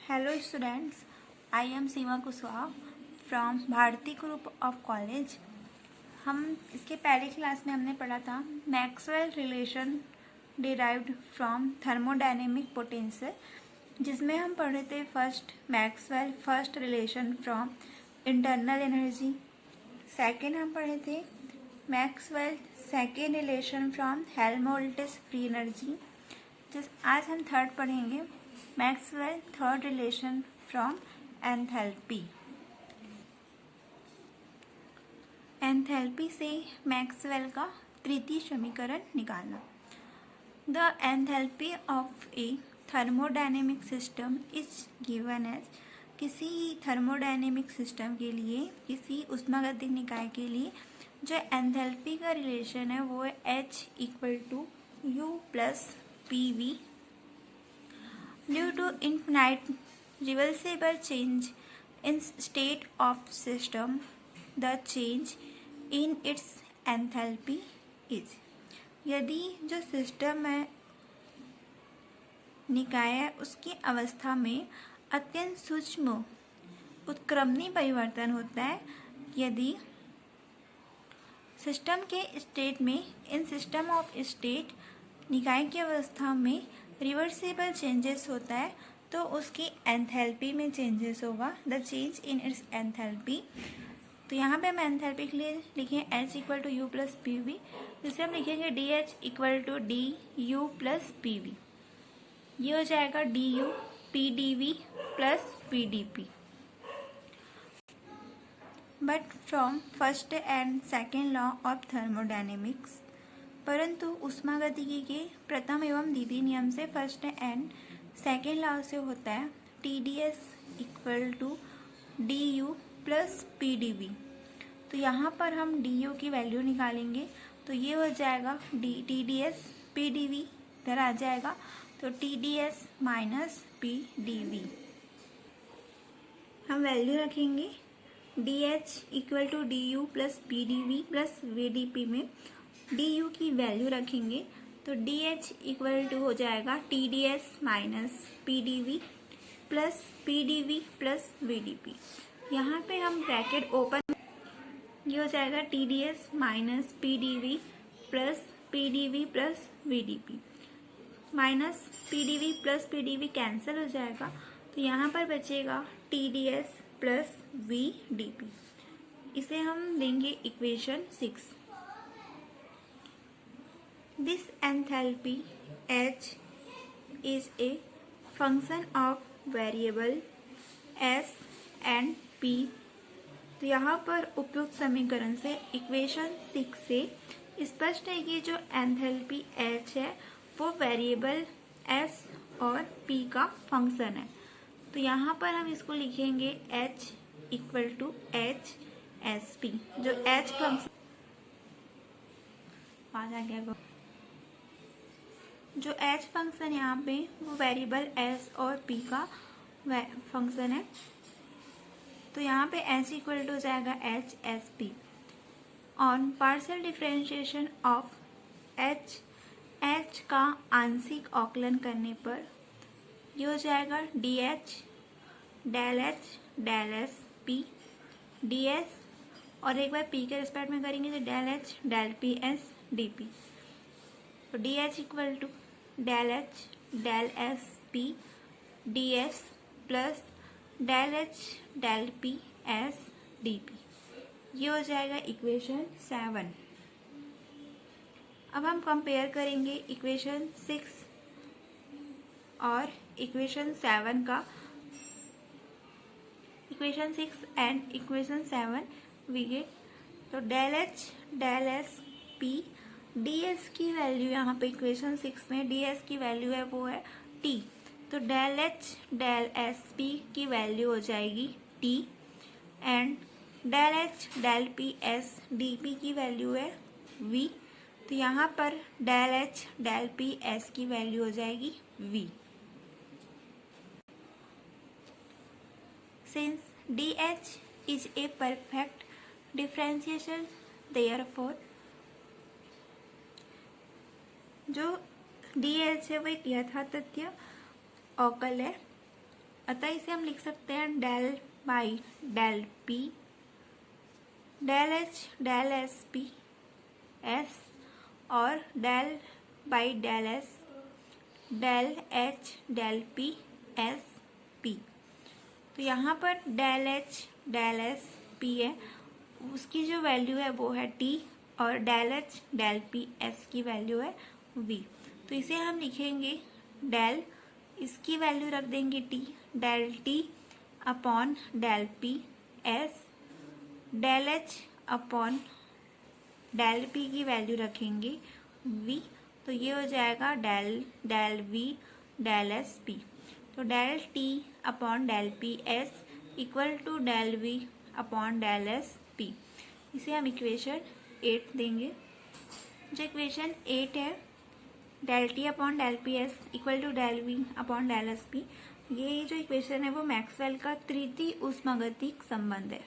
Hello students, I am Seema Kushwaha from Bharti group of college. हम इसके पहले क्लास में हमने पढ़ा था Maxwell relation derived from thermodynamic potential, जिसमें हम पढ़े थे first Maxwell first relation from internal energy. Second हम पढ़े थे Maxwell second relation from Helmholtz free energy. आज हम थर्ड पढ़ेंगे Maxwell third relation from enthalpy. Enthalpy से मैक्सवेल का तृतीय समीकरण निकालना। The enthalpy of a thermodynamic system is given as, किसी थर्मोडायनेमिक सिस्टम के लिए, किसी ऊष्मागतिक निकाय के लिए जो एंथैल्पी का रिलेशन है वो है H = U + PV। Due to infinite reversible change in state of system, the change in its enthalpy is, यदि जो सिस्टम है निकाय है उसकी अवस्था में अत्यंत सूक्ष्म उत्क्रमणीय परिवर्तन होता है, यदि सिस्टम के स्टेट में इन सिस्टम ऑफ स्टेट निकाय की अवस्था में रिवर्सिबल चेंजेस होता है तो उसकी एंथैल्पी में चेंजेस होगा, the change in its enthalpy. तो यहाँ पे हम एंथैल्पी के लिए लिखें H = U + PV, जिसे हम लिखेंगे DH = DU + PV। ये हो जाएगा DU PdV + PdP। But from first and second law of thermodynamics, परंतु ऊष्मागतिकी के प्रथम एवं द्वितीय नियम से फर्स्ट एंड सेकेंड लॉ से होता है TdS = DU + PdV। तो यहाँ पर हम DU की वैल्यू निकालेंगे तो ये हो जाएगा TdS PdV, इधर आ जाएगा तो TdS - PdV। हम वैल्यू रखेंगे DH = DU + PdV + VdP में DU की वैल्यू रखेंगे तो DH = हो जाएगा TdS - PdV + PdV + VdP। यहाँ पे हम ब्रैकेट ओपन, ये हो जाएगा TdS - PdV + PdV + VdP। Minus PdV + PdV cancel हो जाएगा तो यहाँ पर बचेगा TdS + VdP। इसे हम देंगे equation 6। This enthalpy H is a function of variable S and P। तो यहाँ पर उपयुक्त समीकरण से इक्वेशन 6 से स्पष्ट है कि जो एंथैल्पी H है वो वेरिएबल S और P का फंक्शन है। तो यहाँ पर हम इसको लिखेंगे H = HSP। जो H फंक्शन आ गया, जो H फंक्शन यहाँ पे वो वेरिएबल S और P का फंक्शन है। तो यहाँ पे H = हो जाएगा HSP। On partial differentiation of H का आंशिक अवकलन करने पर ये हो जाएगा DH ∂H ∂S P ds, और एक बार P के रिस्पेक्ट में करेंगे तो ∂H ∂PS dP। तो DH = ∂H ∂S P ds + ∂H ∂PS dP। ये हो जाएगा इक्वेशन 7। अब हम कंपेयर करेंगे इक्वेशन 6 और इक्वेशन 7 का। Equation 6 and equation 7 we get, तो ∂H ∂S P ds की वैल्यू यहाँ पे इक्वेशन 6 में ds की वैल्यू है वो है T। तो ∂H ∂S P की वैल्यू हो जाएगी T and ∂H ∂PS dP की वैल्यू है V। तो यहाँ पर ∂H ∂PS की वैल्यू हो जाएगी V। Since DH is a perfect differentiation, therefore जो DH है वो एक यथातथ्य अवकल है, अतः इसे हम लिख सकते हैं del by del P del H del S P S और del by del S del H del P S P. तो यहाँ पर del H del S P है, उसकी जो वैल्यू है वो है टी और del H del P S की वैल्यू है वी। तो इसे हम लिखेंगे डेल, इसकी वैल्यू रख देंगे T, del T upon del P S, del H upon del P की वैल्यू रखेंगे वी। तो ये हो जाएगा del del V del S P. तो del T upon del P S equal to del V upon del S P. इसे हम equation 8 देंगे। जो इक्वेशन 8 है, del T upon del P S equal to del V upon del S P, ये जो equation है वो Maxwell का तृतीय ऊष्मागतिक संबंध है।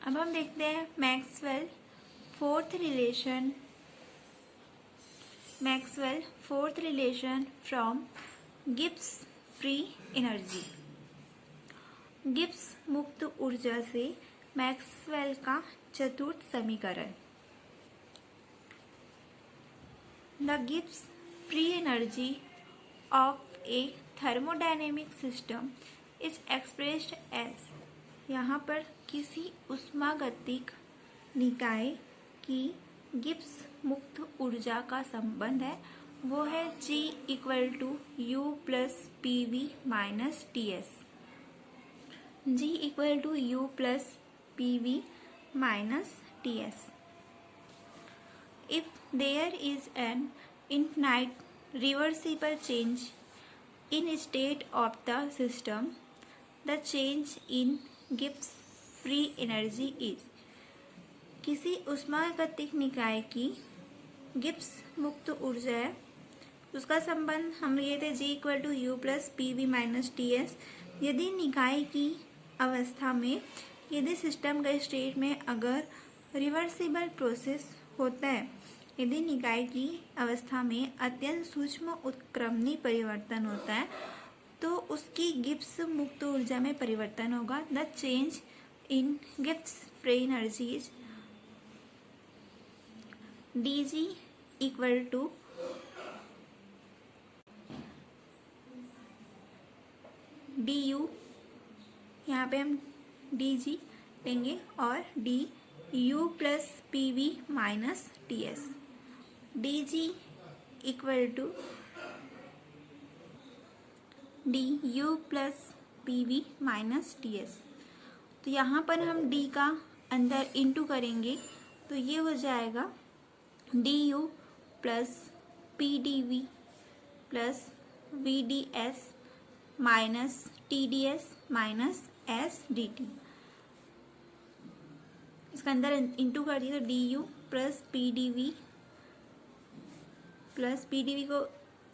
अब हम देखते हैं Maxwell fourth relation from Gibbs free energy. Gibbs मुक्त ऊर्जा से मैक्सवेल का चतुर्थ समीकरण। The Gibbs free energy of a thermodynamic system is expressed as, यहाँ पर किसी ऊष्मागतिक निकाय की गिब्स मुक्त ऊर्जा का संबंध है, वो है G equal to U plus P V minus T S. G equal to U plus P V minus T S. If there is an infinite reversible change in state of the system, the change in Gibbs free energy is, किसी ऊष्मागतिक निकाय की Gibbs मुक्त ऊर्जा है, उसका संबंध हम लिए थे G equal to U plus P V minus T S. यदि निकाय की अवस्था में, यदि सिस्टम के स्टेट में अगर रिवर्सिबल प्रोसेस होता है, यदि निकाय की अवस्था में अत्यंत सूक्ष्म उत्क्रमणीय परिवर्तन होता है, तो उसकी गिब्स मुक्त ऊर्जा में परिवर्तन होगा। The change in Gibbs free energy is D G equal to D U, यहाँ पे हम डी जी लेंगे और D U plus P V minus T S. D G equal to D U plus P V minus T S. तो यहाँ पर हम D का अंदर इंटू करेंगे, तो ये हो जाएगा D U plus P D V plus V D S minus T D S minus S D T. इसका अंदर इंटू कर दिया तो D U plus P D V को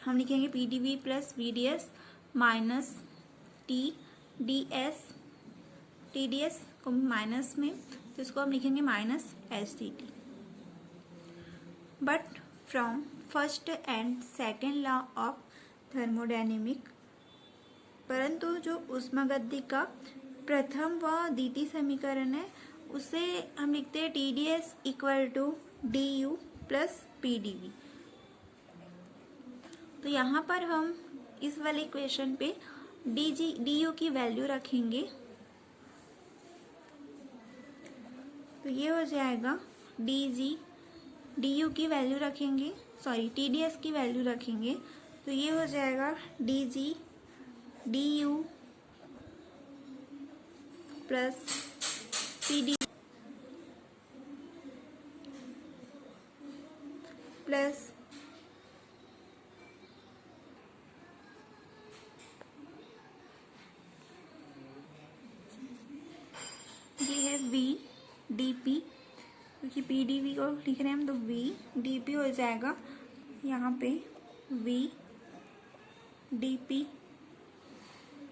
हम लिखेंगे P D V plus V D S minus T D S को minus में, तो इसको हम लिखेंगे minus S D T. But from first and second law of thermodynamic, परंतु जो ऊष्मागतिकी का प्रथम व द्वितीय समीकरण है, उसे हम लिखते हैं T D S equal to D U plus P D V. तो यहाँ पर हम इस वाले इक्वेशन पे डी यू की वैल्यू रखेंगे, तो ये हो जाएगा डी यू की वैल्यू रखेंगे, सॉरी टी डी एस की वैल्यू रखेंगे, तो ये हो जाएगा D U plus P D plus ये है वी डी पी, क्योंकि पी डी वी को लिख रहे हैं हम, तो वी डी पी हो जाएगा यहाँ पे V D P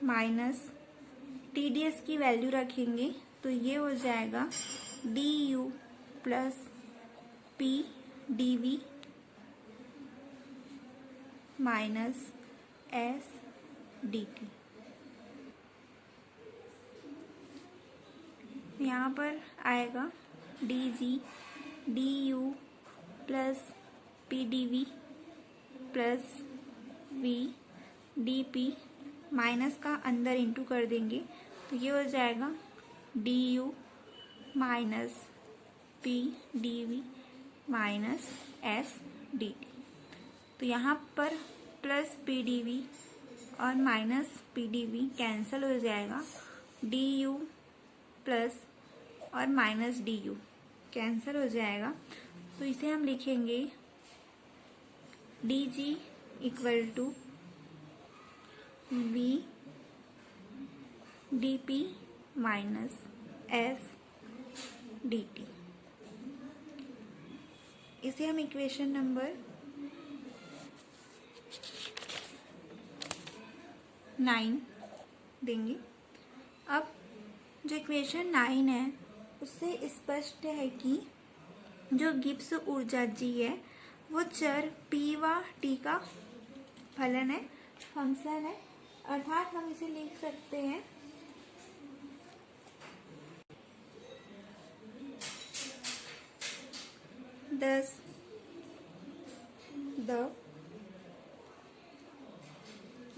minus T D S की वैल्यू रखेंगे, तो ये हो जाएगा D U plus P D V minus S D T. यहाँ पर आएगा D G D U plus P D V plus V D P, minus का अंदर इंटू कर देंगे तो ये हो जाएगा D U minus P D V minus S D T. तो यहाँ पर प्लस पी डी वी और minus P D V cancel हो जाएगा, डी यू प्लस और माइनस डी यू कैंसिल हो जाएगा। तो इसे हम लिखेंगे D G equal to V D P minus S D T. इसे हम इक्वेशन नंबर 9 देंगे। अब जो इक्वेशन 9 है उससे स्पष्ट है कि जो गिब्स ऊर्जा जी है वो चर पी व टी का फलन है, फंक्शन है, अर्थात हम इसे लिख सकते हैं thus the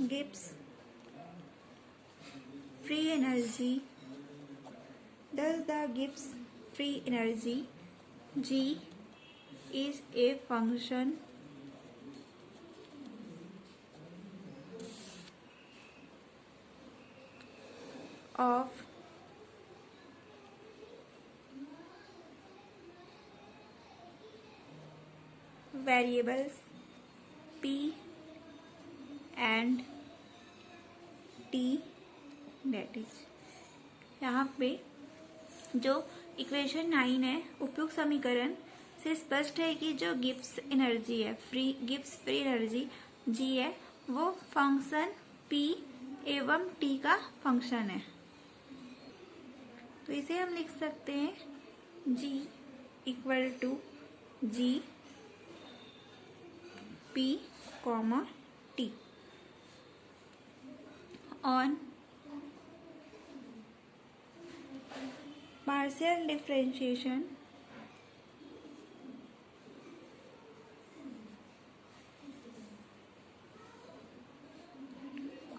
Gibbs free energy G is a function of variables P and T, that is यहाँ पे जो इक्वेशन 9 है उपयुक्त समीकरण से स्पष्ट है कि जो गिब्स एनर्जी है गिब्स फ्री एनर्जी G है वो फंक्शन P एवं T का फंक्शन है। तो इसे हम लिख सकते हैं G equal to G P comma T on partial differentiation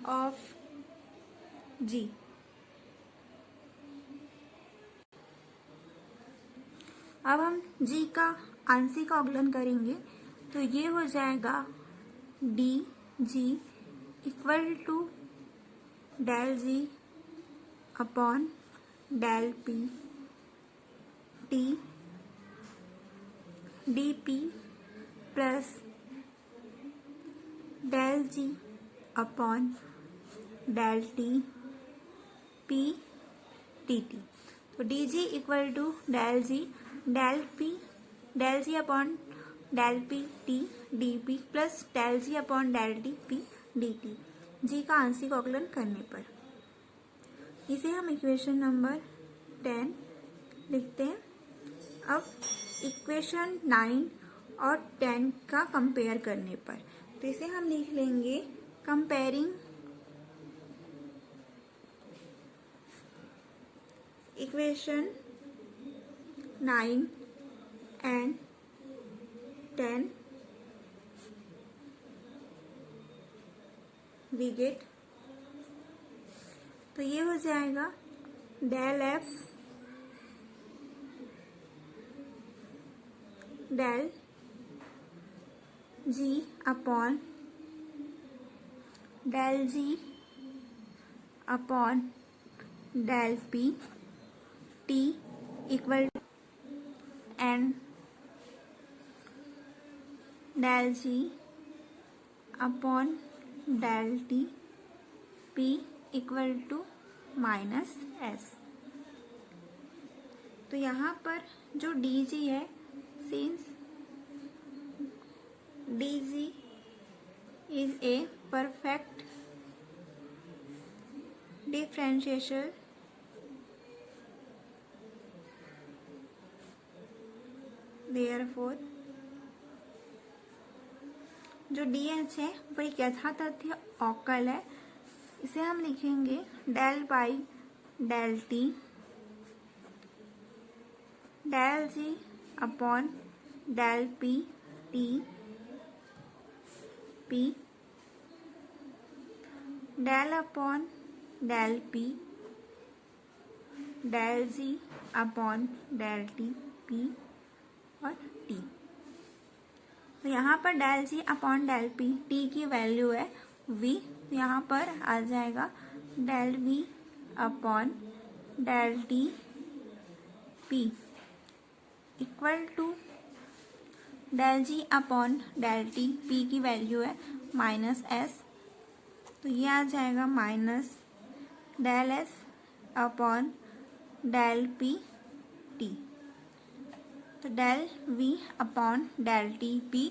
of G। अब हम G का आंशिक अवकलन करेंगे तो ये हो जाएगा D G equal to del G upon del P T D P plus del G upon del T P T T. तो D G equal to del G upon del P T D P plus del G upon del T P D T, G का आंशिक अवकलन करने पर इसे हम equation number 10 लिखते हैं। अब इक्वेशन 9 और 10 का कंपेयर करने पर तो इसे हम लिख लेंगे comparing equation 9 and 10 we get. तो ये हो जाएगा del F del G upon del G upon del P T equal and del G upon del T P equal to minus S. तो यहाँ पर जो डी जी है since D G is a perfect differentiation therefore जो D H है वो एक यथातथ्य अवकल है इसे हम लिखेंगे del by del T del G upon del P T P del upon del P del G upon del T P और टी। तो यहाँ पर del G upon del P T की वैल्यू है v, तो यहाँ पर आ जाएगा del v upon del T P equal to del G upon del T P की वैल्यू है -s, तो ये आ जाएगा minus del S upon del P T. तो del v upon del T P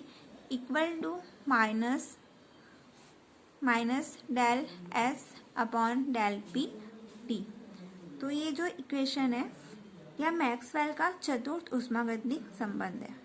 equal to minus del S upon del P T. तो ये जो इक्वेशन है यह मैक्सवेल का चतुर्थ ऊष्मागतिक संबंध है।